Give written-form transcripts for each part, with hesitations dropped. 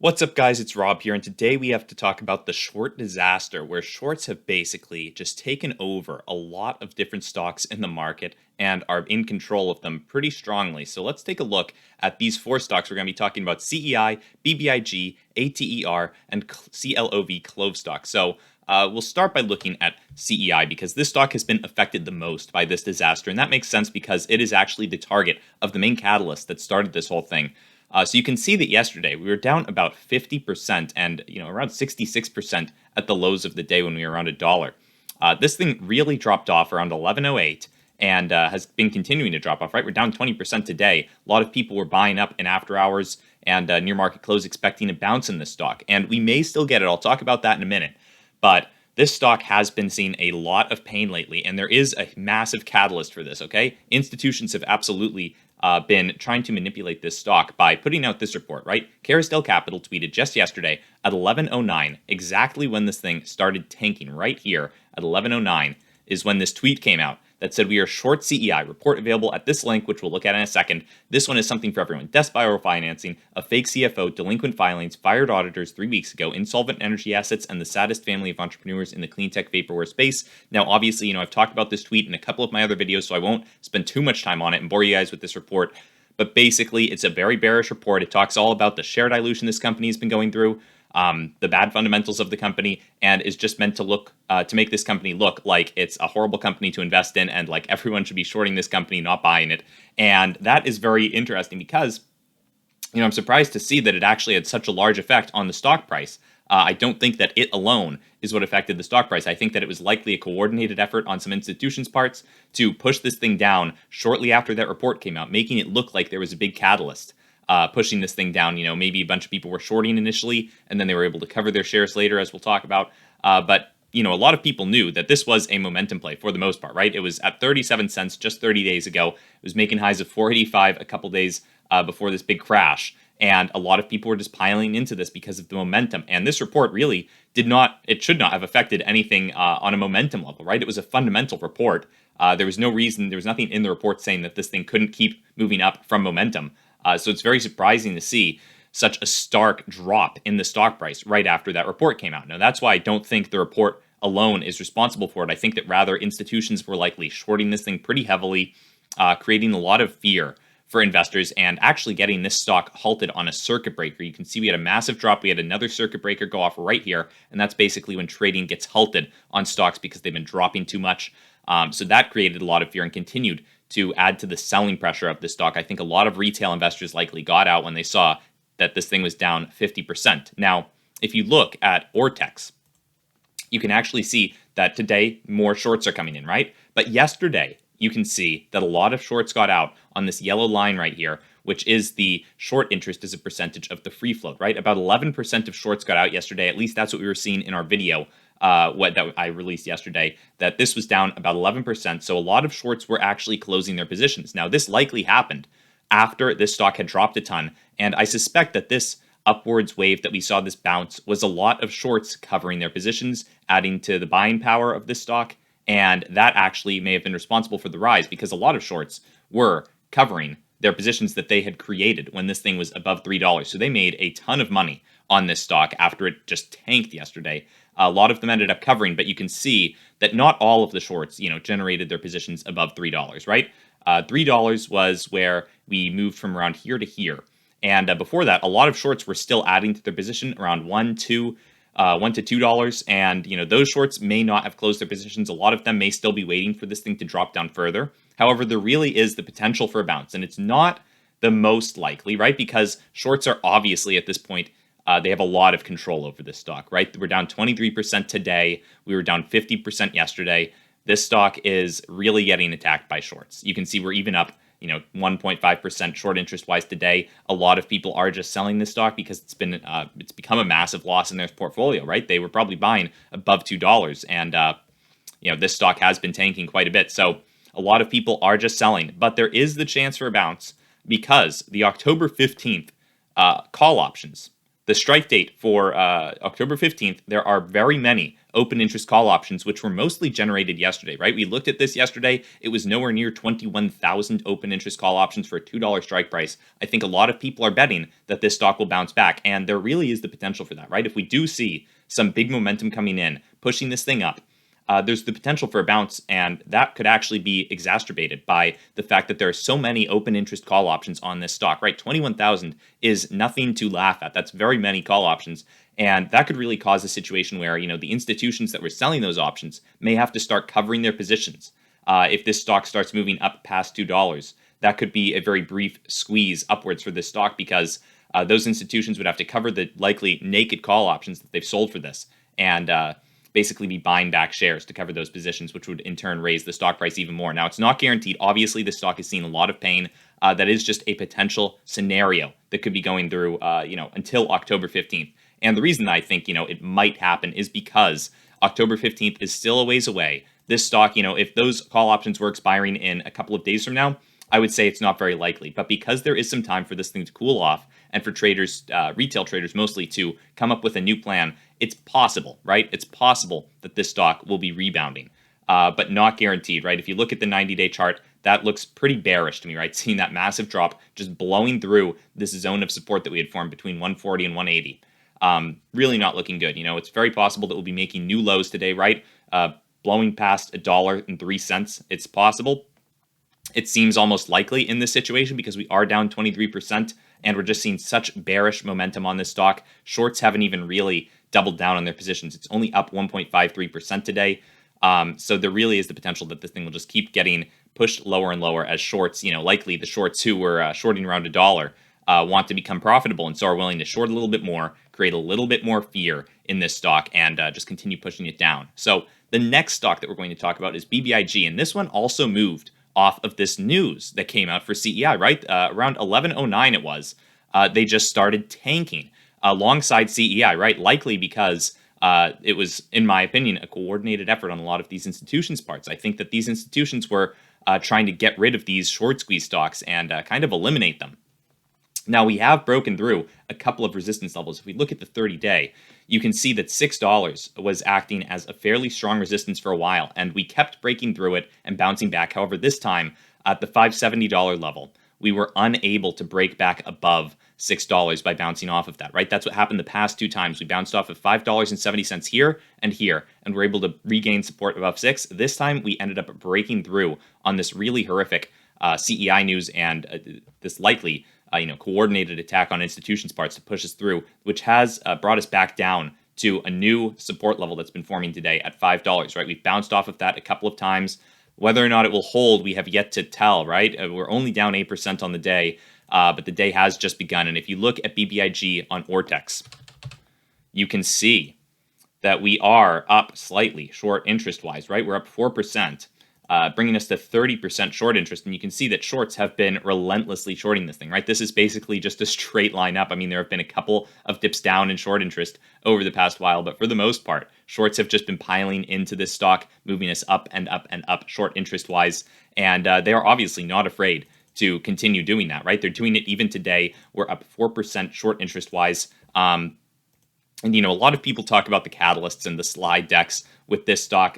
What's up, guys? It's Rob here, and today we have to talk about the short disaster where shorts have basically just taken over a lot of different stocks in the market and are in control of them pretty strongly. So let's take a look at these four stocks. We're going to be talking about CEI, BBIG, ATER, and CLOV Clov stock. So we'll start by looking at CEI because this stock has been affected the most by this disaster, and that makes sense because it is actually the target of the main catalyst that started this whole thing. So you can see that yesterday we were down about 50% and around 66% at the lows of the day when we were around $1. This thing really dropped off around 11:08 and has been continuing to drop off. Right, we're down 20% today. A lot of people were buying up in after hours and near market close, expecting a bounce in this stock, and we may still get it. I'll talk about that in a minute, but this stock has been seeing a lot of pain lately, and there is a massive catalyst for this, okay? Institutions have absolutely been trying to manipulate this stock by putting out this report, right? Carousel Capital tweeted just yesterday at 11:09, exactly when this thing started tanking. Right here at 11:09 is when this tweet came out that said, "We are short CEI. Report available at this link," which we'll look at in a second. This one is something for everyone. Death spiral financing, a fake CFO, delinquent filings, fired auditors 3 weeks ago, insolvent energy assets, and the saddest family of entrepreneurs in the clean tech vaporware space. Now, obviously, I've talked about this tweet in a couple of my other videos, so I won't spend too much time on it and bore you guys with this report. But basically, it's a very bearish report. It talks all about the share dilution this company has been going through, the bad fundamentals of the company, and is just meant to look to make this company look like it's a horrible company to invest in, and like everyone should be shorting this company, not buying it. And that is very interesting because I'm surprised to see that it actually had such a large effect on the stock price. I don't think that it alone is what affected the stock price. I think that it was likely a coordinated effort on some institutions' parts to push this thing down shortly after that report came out, making it look like there was a big catalyst pushing this thing down. Maybe a bunch of people were shorting initially, and then they were able to cover their shares later, as we'll talk about. But a lot of people knew that this was a momentum play for the most part, right? It was at 37 cents just 30 days ago. It was making highs of 485 a couple days before this big crash. And a lot of people were just piling into this because of the momentum. And this report really should not have affected anything on a momentum level, right? It was a fundamental report. There was nothing in the report saying that this thing couldn't keep moving up from momentum. So it's very surprising to see such a stark drop in the stock price right after that report came out. Now, that's why I don't think the report alone is responsible for it. I think that rather institutions were likely shorting this thing pretty heavily, creating a lot of fear for investors and actually getting this stock halted on a circuit breaker. You can see we had a massive drop. We had another circuit breaker go off right here, and that's basically when trading gets halted on stocks because they've been dropping too much. So that created a lot of fear and continued to add to the selling pressure of the stock. I think a lot of retail investors likely got out when they saw that this thing was down 50%. Now, if you look at Ortex, you can actually see that today more shorts are coming in, right? But yesterday, you can see that a lot of shorts got out on this yellow line right here, which is the short interest as a percentage of the free float, right? About 11% of shorts got out yesterday. At least that's what we were seeing in our video that I released yesterday, that this was down about 11%. So a lot of shorts were actually closing their positions. Now, this likely happened after this stock had dropped a ton, and I suspect that this upwards wave that we saw, this bounce, was a lot of shorts covering their positions, adding to the buying power of this stock, and that actually may have been responsible for the rise because a lot of shorts were covering their positions that they had created when this thing was above $3. So they made a ton of money on this stock after it just tanked yesterday. A lot of them ended up covering, but you can see that not all of the shorts, generated their positions above $3, right? $3 was where we moved from around here to here. And before that, a lot of shorts were still adding to their position around $1 to $2, and those shorts may not have closed their positions. A lot of them may still be waiting for this thing to drop down further. However, there really is the potential for a bounce, and it's not the most likely, right? Because shorts are obviously at this point, they have a lot of control over this stock, right? We're down 23% today. We were down 50% yesterday. This stock is really getting attacked by shorts. You can see we're even up 1.5% short interest wise today. A lot of people are just selling this stock because it's become a massive loss in their portfolio, right? They were probably buying above $2, and this stock has been tanking quite a bit. So a lot of people are just selling, but there is the chance for a bounce because the October 15th call options The strike date for October 15th, there are very many open interest call options, which were mostly generated yesterday, right? We looked at this yesterday. It was nowhere near 21,000 open interest call options for a $2 strike price. I think a lot of people are betting that this stock will bounce back, and there really is the potential for that, right? If we do see some big momentum coming in, pushing this thing up, there's the potential for a bounce, and that could actually be exacerbated by the fact that there are so many open interest call options on this stock, right? 21,000 is nothing to laugh at. That's very many call options, and that could really cause a situation where, the institutions that were selling those options may have to start covering their positions. If this stock starts moving up past $2, that could be a very brief squeeze upwards for this stock because those institutions would have to cover the likely naked call options that they've sold for this. And basically be buying back shares to cover those positions, which would in turn raise the stock price even more. Now, it's not guaranteed. Obviously, the stock is seeing a lot of pain. That is just a potential scenario that could be going through, until October 15th. And the reason that I think, it might happen is because October 15th is still a ways away. This stock, if those call options were expiring in a couple of days from now, I would say it's not very likely. But because there is some time for this thing to cool off and for traders, retail traders mostly, to come up with a new plan, it's possible, right? It's possible that this stock will be rebounding, but not guaranteed, right? If you look at the 90-day chart, that looks pretty bearish to me, right? Seeing that massive drop just blowing through this zone of support that we had formed between 140 and 180. Really not looking good. It's very possible that we'll be making new lows today, right? Blowing past $1.03. It's possible. It seems almost likely in this situation because we are down 23% and we're just seeing such bearish momentum on this stock. Shorts haven't even really doubled down on their positions. It's only up 1.53% today. So there really is the potential that this thing will just keep getting pushed lower and lower as shorts, likely the shorts who were shorting around $1 want to become profitable and so are willing to short a little bit more, create a little bit more fear in this stock and just continue pushing it down. So the next stock that we're going to talk about is BBIG, and this one also moved off of this news that came out for CEI, right? Around 11:09 it was. They just started tanking alongside CEI, right? Likely because it was, in my opinion, a coordinated effort on a lot of these institutions' parts. I think that these institutions were trying to get rid of these short squeeze stocks and kind of eliminate them. Now, we have broken through a couple of resistance levels. If we look at the 30-day, you can see that $6 was acting as a fairly strong resistance for a while, and we kept breaking through it and bouncing back. However, this time, at the $570 level, we were unable to break back above $6 by bouncing off of that, right? That's what happened the past two times. We bounced off of $5.70 here, and we're able to regain support above $6. This time, we ended up breaking through on this really horrific CEI news and this likely coordinated attack on institutions' parts to push us through, which has brought us back down to a new support level that's been forming today at $5, right? We've bounced off of that a couple of times. Whether or not it will hold, we have yet to tell, right? We're only down 8% on the day, but the day has just begun. And if you look at BBIG on Ortex, you can see that we are up slightly short interest-wise, right? We're up 4%. Bringing us to 30% short interest. And you can see that shorts have been relentlessly shorting this thing, right? This is basically just a straight line up. I mean, there have been a couple of dips down in short interest over the past while, but for the most part, shorts have just been piling into this stock, moving us up and up and up short interest-wise. And they are obviously not afraid to continue doing that, right? They're doing it even today. We're up 4% short interest-wise. And, a lot of people talk about the catalysts and the slide decks with this stock.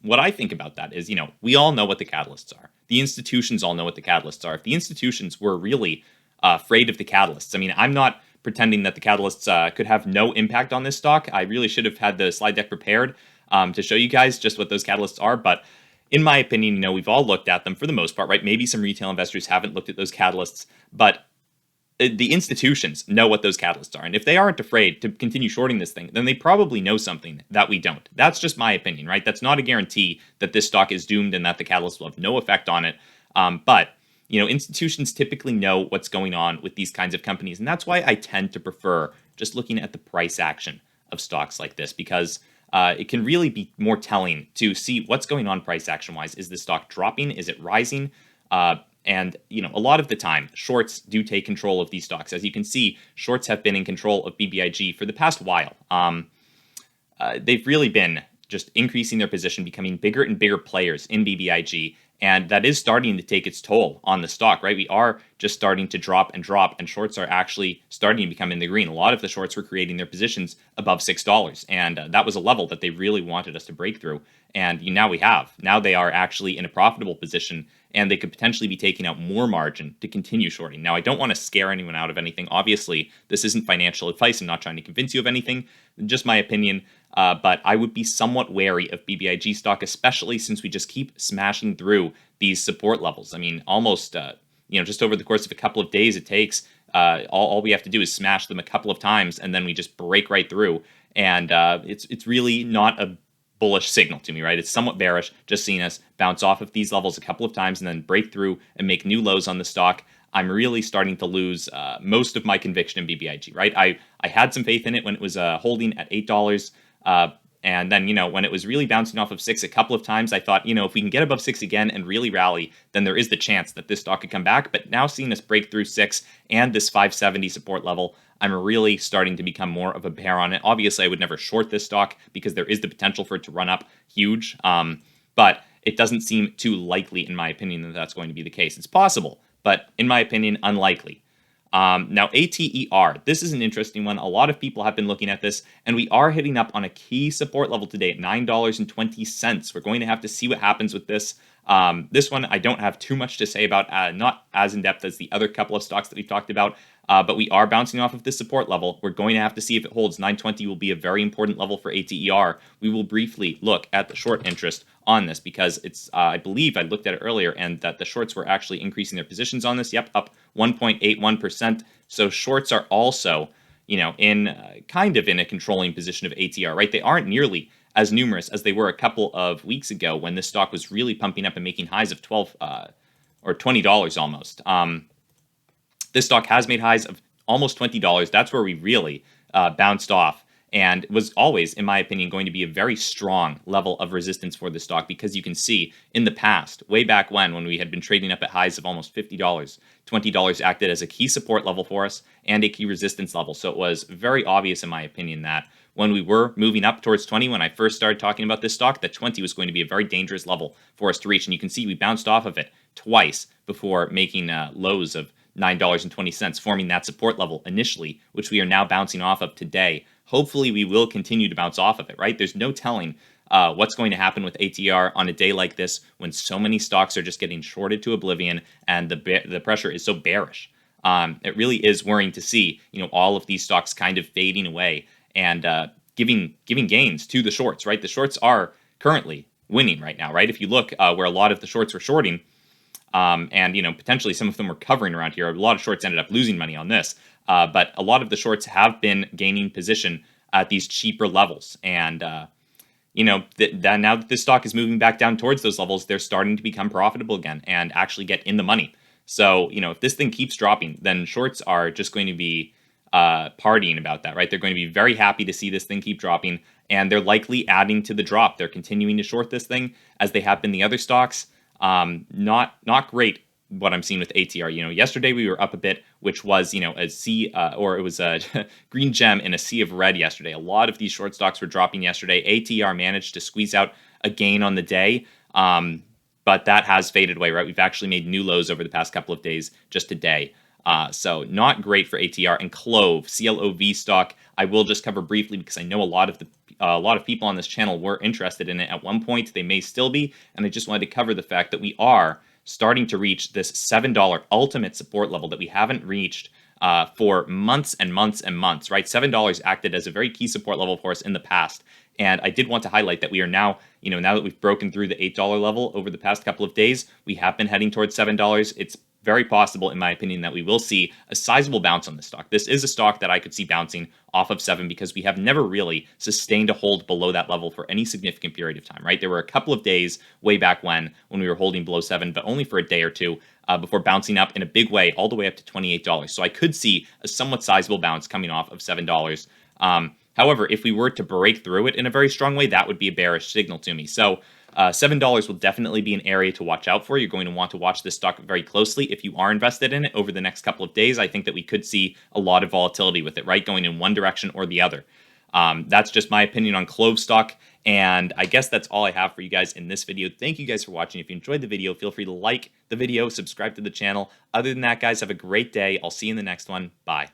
What I think about that is, we all know what the catalysts are. The institutions all know what the catalysts are. If the institutions were really afraid of the catalysts, I mean, I'm not pretending that the catalysts could have no impact on this stock. I really should have had the slide deck prepared to show you guys just what those catalysts are. But in my opinion, we've all looked at them for the most part, right? Maybe some retail investors haven't looked at those catalysts, but the institutions know what those catalysts are. And if they aren't afraid to continue shorting this thing, then they probably know something that we don't. That's just my opinion, right? That's not a guarantee that this stock is doomed and that the catalyst will have no effect on it. But institutions typically know what's going on with these kinds of companies. And that's why I tend to prefer just looking at the price action of stocks like this, because it can really be more telling to see what's going on price action-wise. Is the stock dropping? Is it rising? And, a lot of the time, shorts do take control of these stocks. As you can see, shorts have been in control of BBIG for the past while. They've really been just increasing their position, becoming bigger and bigger players in BBIG. And that is starting to take its toll on the stock, right? We are just starting to drop, and shorts are actually starting to become in the green. A lot of the shorts were creating their positions above $6, and that was a level that they really wanted us to break through. And now we have. Now they are actually in a profitable position, and they could potentially be taking out more margin to continue shorting. Now, I don't want to scare anyone out of anything. Obviously, this isn't financial advice. I'm not trying to convince you of anything, just my opinion. But I would be somewhat wary of BBIG stock, especially since we just keep smashing through these support levels. I mean, almost, just over the course of a couple of days, it takes, all we have to do is smash them a couple of times, and then we just break right through. And it's really not a bullish signal to me, right? It's somewhat bearish, just seeing us bounce off of these levels a couple of times and then break through and make new lows on the stock. I'm really starting to lose most of my conviction in BBIG, right? I had some faith in it when it was holding at $8. And then, when it was really bouncing off of 6 a couple of times, I thought, if we can get above 6 again and really rally, then there is the chance that this stock could come back. But now seeing us break through 6 and this 570 support level, I'm really starting to become more of a bear on it. Obviously, I would never short this stock because there is the potential for it to run up huge. But it doesn't seem too likely, in my opinion, that that's going to be the case. It's possible, but in my opinion, unlikely. Now, ATER, this is an interesting one. A lot of people have been looking at this, and we are hitting up on a key support level today at $9.20. We're going to have to see what happens with this. This one, I don't have too much to say about, not as in-depth as the other couple of stocks that we've talked about, but we are bouncing off of this support level. We're going to have to see if it holds. 920 will be a very important level for ATER. We will briefly look at the short interest on this because it's, I believe I looked at it earlier, and that the shorts were actually increasing their positions on this. Yep, up 1.81%. So shorts are also, in kind of in a controlling position of ATR, right? They aren't nearly as numerous as they were a couple of weeks ago when this stock was really pumping up and making highs of $12 or $20 almost. This stock has made highs of almost $20. That's where we really bounced off, and was always, in my opinion, going to be a very strong level of resistance for the stock, because you can see in the past, way back when we had been trading up at highs of almost $50, $20 acted as a key support level for us and a key resistance level. So it was very obvious, in my opinion, that when we were moving up towards 20, when I first started talking about this stock, that 20 was going to be a very dangerous level for us to reach. And you can see we bounced off of it twice before making lows of $9.20, forming that support level initially, which we are now bouncing off of today. Hopefully, we will continue to bounce off of it, right? There's no telling what's going to happen with ATR on a day like this when so many stocks are just getting shorted to oblivion and the pressure is so bearish. It really is worrying to see, all of these stocks kind of fading away and giving gains to the shorts, right? The shorts are currently winning right now, right? If you look where a lot of the shorts were shorting, and potentially some of them were covering around here, a lot of shorts ended up losing money on this. But a lot of the shorts have been gaining position at these cheaper levels. And, now that this stock is moving back down towards those levels, they're starting to become profitable again and actually get in the money. So, if this thing keeps dropping, then shorts are just going to be partying about that, right? They're going to be very happy to see this thing keep dropping, and they're likely adding to the drop. They're continuing to short this thing as they have been the other stocks. Not great what I'm seeing with ATR. Yesterday we were up a bit, which was, a sea, or it was a green gem in a sea of red yesterday. A lot of these short stocks were dropping yesterday. ATR managed to squeeze out a gain on the day, but that has faded away, right? We've actually made new lows over the past couple of days just today. So not great for ATR. And Clov, CLOV stock, I will just cover briefly because I know a lot of people on this channel were interested in it at one point. They may still be, and I just wanted to cover the fact that we are starting to reach this $7 ultimate support level that we haven't reached for months and months and months, right? $7 acted as a very key support level for us in the past. And I did want to highlight that we are now, now that we've broken through the $8 level over the past couple of days, we have been heading towards $7. It's very possible, in my opinion, that we will see a sizable bounce on this stock. This is a stock that I could see bouncing off of 7 because we have never really sustained a hold below that level for any significant period of time, right? There were a couple of days way back when we were holding below 7, but only for a day or two before bouncing up in a big way all the way up to $28. So I could see a somewhat sizable bounce coming off of $7. However, if we were to break through it in a very strong way, that would be a bearish signal to me. So $7 will definitely be an area to watch out for. You're going to want to watch this stock very closely if you are invested in it over the next couple of days. I think that we could see a lot of volatility with it, right? Going in one direction or the other. That's just my opinion on Clov stock. And I guess that's all I have for you guys in this video. Thank you guys for watching. If you enjoyed the video, feel free to like the video, subscribe to the channel. Other than that, guys, have a great day. I'll see you in the next one. Bye.